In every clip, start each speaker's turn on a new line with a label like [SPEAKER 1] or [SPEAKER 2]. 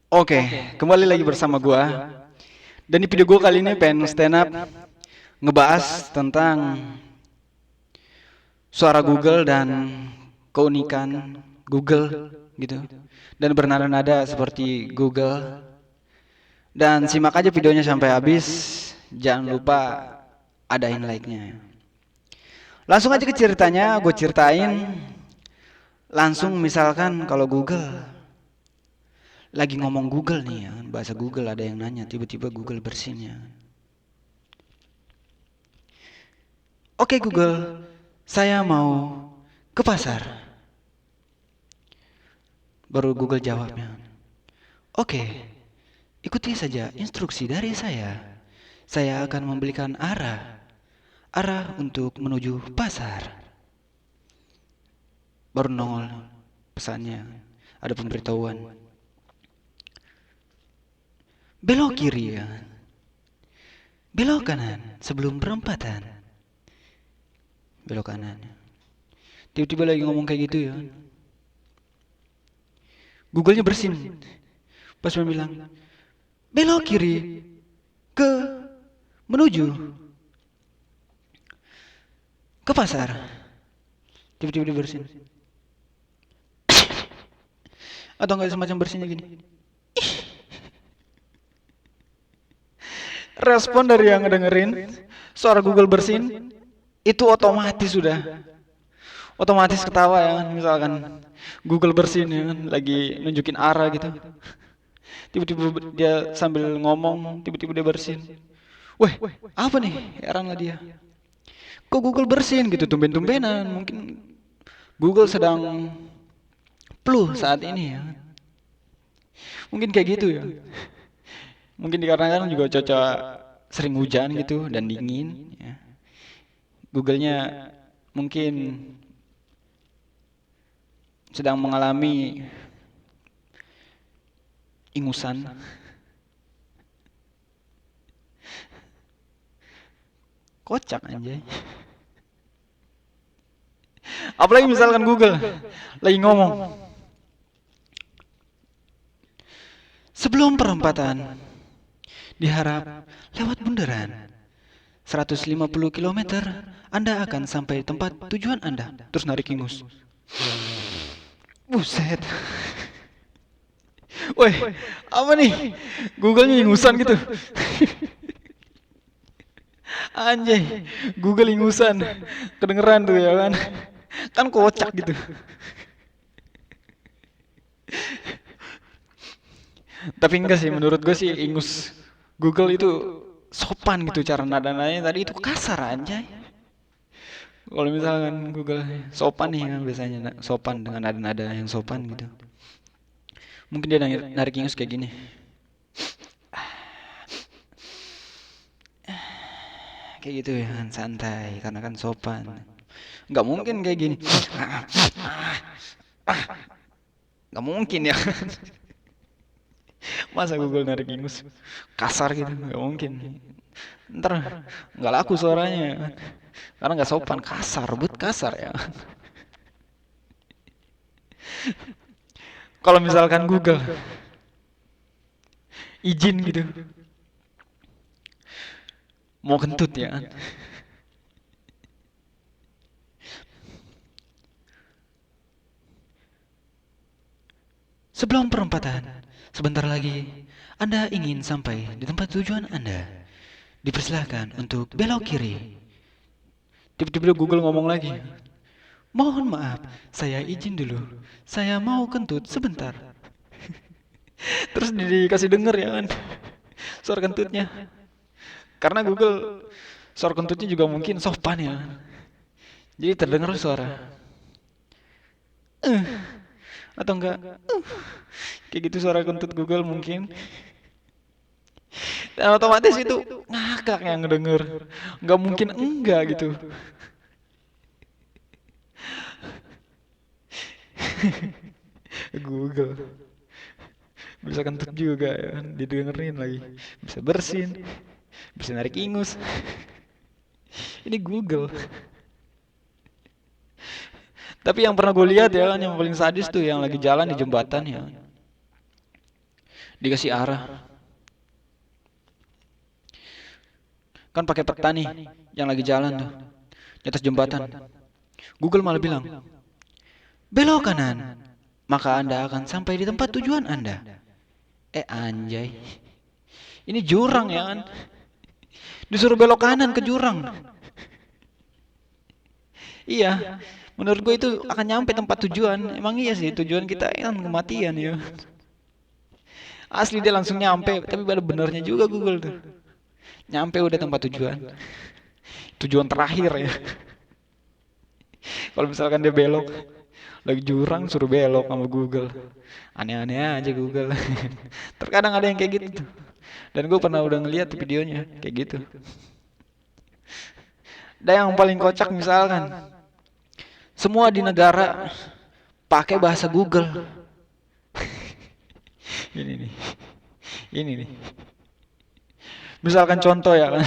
[SPEAKER 1] Oke, kembali lagi bersama gua. Dan di video gua kali ini pengen stand up ngebahas tentang suara Google dan keunikan Google gitu. Dan bernada-nada seperti Google. Dan simak aja videonya sampai habis. Jangan lupa adain like-nya. Langsung aja ke ceritanya, gue ceritain. Langsung misalkan kalau Google lagi ngomong Google nih ya, bahasa Google ada yang nanya, tiba-tiba Google bersin ya. Oke Google, saya mau ke pasar. Baru Google jawabnya. Oke, ikuti saja instruksi dari saya. Saya akan memberikan arah untuk menuju pasar. Baru nongol pesannya, ada pemberitahuan. Belok kiri ya. Belok kanan sebelum perempatan. Belok kanan. Tiba-tiba lagi ngomong kayak gitu ya. Google-nya bersin. Pas dia bilang, belok kiri ke menuju ke pasar. Tiba-tiba dia bersin. Atau enggak semacam bersinnya gini. Respon dari yang ngedengerin suara Google bersin itu otomatis sudah. Otomatis ketawa ya kan, misalkan Google bersin ya kan, lagi nunjukin arah gitu. Tiba-tiba dia sambil ngomong, tiba-tiba dia bersin. Weh, apa nih? Heran lah dia. Kok Google bersin gitu, tumben-tumbenan. Mungkin Google sedang flu saat ini ya. Mungkin kayak gitu ya. Mungkin dikarenakan juga cuaca sering hujan gitu dan dingin ya. Google-nya mungkin sedang mengalami ingusan. Kocak anjay. Apalagi misalkan Google lagi ngomong. Sebelum perempatan, diharap lewat bundaran 150 kilometer Anda akan sampai tempat tujuan Anda. Terus narik ingus. Buset. Woi, apa nih? Google-nya ingusan gitu. Anjay, Google ingusan. Kedengeran tuh ya kan. Kan kocak gitu. Tapi enggak sih, menurut gue sih ingus Google itu sopan gitu cara nada-nadanya tadi itu kasar anjay. Kalau misalkan Google sopan nih kan biasanya sopan dengan nada-nada yang sopan gitu. Mungkin dia narik ingus kayak gini. Kayak gitu ya kan santai karena kan sopan. Nggak mungkin kayak gini. Nggak mungkin ya. Masa Google narik ingus kasar gitu, nggak mungkin. Ntar nggak laku suaranya, karena nggak sopan, kasar, but kasar ya. Kalau misalkan Google izin gitu, mau kentut ya. Sebelum perempatan, sebentar lagi Anda ingin sampai di tempat tujuan Anda. Dipersilahkan untuk belok kiri. Tiba-tiba Google ngomong lagi. Mohon maaf, saya izin dulu. Saya mau kentut sebentar. Terus dikasih denger ya kan suara kentutnya. Karena Google suara kentutnya juga mungkin sopan ya. Jadi terdengar suara eh atau enggak kayak gitu suara kentut Google mungkin. Dan otomatis itu ngakak yang ngedenger. Nggak mungkin enggak gitu. Google bisa kentut juga ya kan didengerin lagi. Bisa bersin, bisa narik ingus. Ini Google. Tapi yang pernah gue lihat ya kan yang paling sadis tuh yang lagi jalan di jembatan ya. dikasih arah. Kan pakai peta nih yang lagi jalan tuh di atas jembatan. Google malah bilang, belok kanan, maka Anda akan sampai di tempat tujuan Anda. Anjay, ini jurang ya kan? Disuruh belok kanan ke jurang. Iya, menurut gue itu akan nyampe tempat tujuan. Emang iya sih, tujuan kita kan kematian ya. Asli dia langsung nyampe, tapi pada benernya juga Google tuh. Nyampe udah tempat tujuan. Tujuan terakhir ya. Kalau misalkan dia belok, lagi jurang suruh belok sama Google. Aneh-aneh aja Google. Terkadang ada yang kayak gitu tuh. Dan gue pernah udah ngeliat videonya kayak gitu. Dan yang paling kocak misalkan, semua di negara pakai bahasa Google. Ini nih. Ini nih. Misalkan contoh ya kan.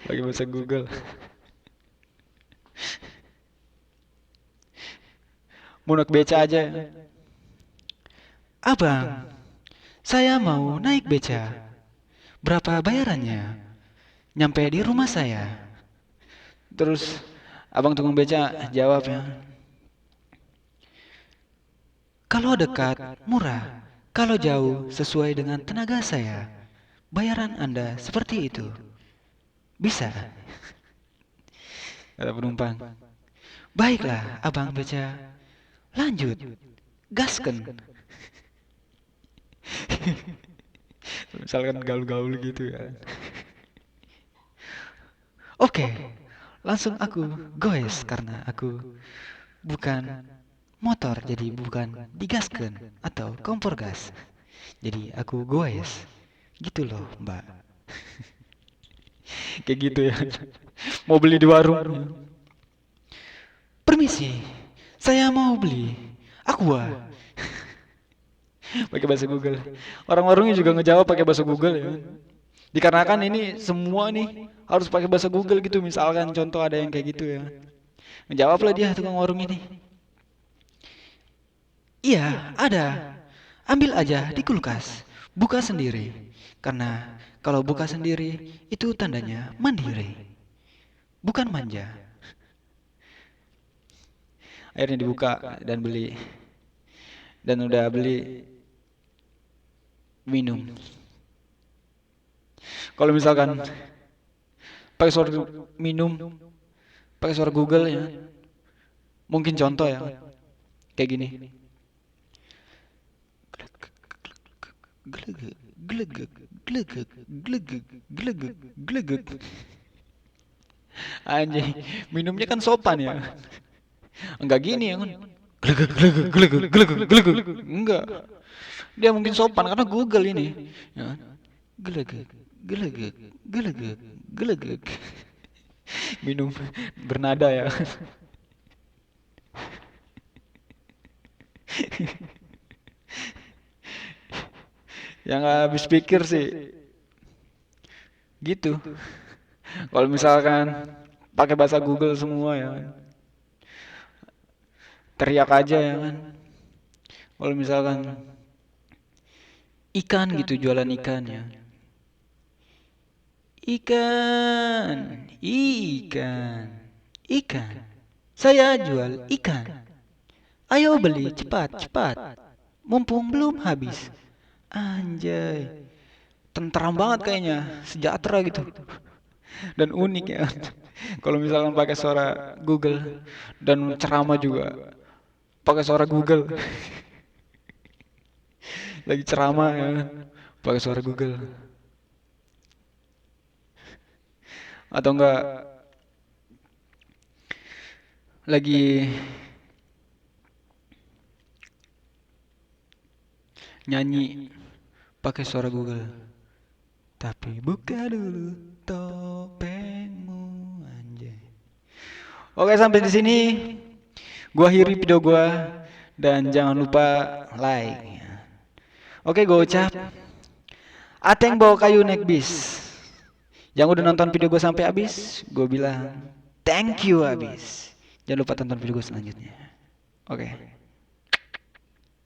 [SPEAKER 1] Pakai bahasa Google. Mau naik beca aja ya. Abang, saya mau naik beca. Berapa bayarannya? Nyampe di rumah saya. Terus abang tukang beca jawab ya. Kalau dekat, murah. Kalau jauh, sesuai dengan tenaga saya. Bayaran Anda seperti itu. Bisa. Kata penumpang. Baiklah, abang beca. Lanjut. Gasken. Misalkan gaul-gaul gitu ya. Oke, langsung aku goes karena aku bukan motor, jadi bukan digaskan atau kompor gas. Jadi aku goes. Gitu loh, Mbak. Kayak gitu ya. Mau beli di warung. Permisi, saya mau beli aqua. Pakai bahasa Google. Orang warungnya juga ngejawab pakai bahasa Google ya. Dikarenakan ini semua nih harus pakai bahasa Google gitu. Misalkan contoh ada yang kayak gitu ya. Ngejawablah dia tukang warung ini. Iya, ada. Ambil aja di kulkas. Buka sendiri. Karena kalau buka sendiri itu tandanya mandiri. Bukan manja. Akhirnya dibuka dan beli. Dan udah beli minum. Kalau misalkan pakai suara minum, pakai suara Google ya, mungkin contoh ya, kayak gini. Gelegek, gelegek, gelegek, gelegek, gelegek, gelegek. Anjay, minumnya kan sopan ya. Enggak gini ya kan. Gelegek, gelegek, gelegek, gelegek, gelegek. Enggak. Dia mungkin sopan karena Google ini. Ya. Gelegek, gelegek, gelegek, gelegek. Minum bernada ya. Yang gak habis pikir sih gitu. Kalau misalkan pakai bahasa Google semua ya kan. Teriak aja ya kan. Kalau misalkan ikan gitu jualan ikan ya. Ikan, ikan, ikan. Saya jual ikan. Ayo beli cepat, cepat. Mumpung belum habis. Anjay. Tentram banget kayaknya, sejahtera gitu. Dan unik ya. Kalau misalkan pakai suara Google dan ceramah juga pakai suara Google. Lagi ceramah ya, pakai suara Google. Atau enggak lagi nyanyi pakai suara Google. Tapi buka dulu topengmu, anjay. Oke, sampai di sini gua akhiri video gua dan jangan lupa like. Oke, gua ucap Ateng bawa kayu naik bis. Yang udah nonton video gue sampai habis, gue bilang thank you habis. Jangan lupa tonton video gue selanjutnya. Oke.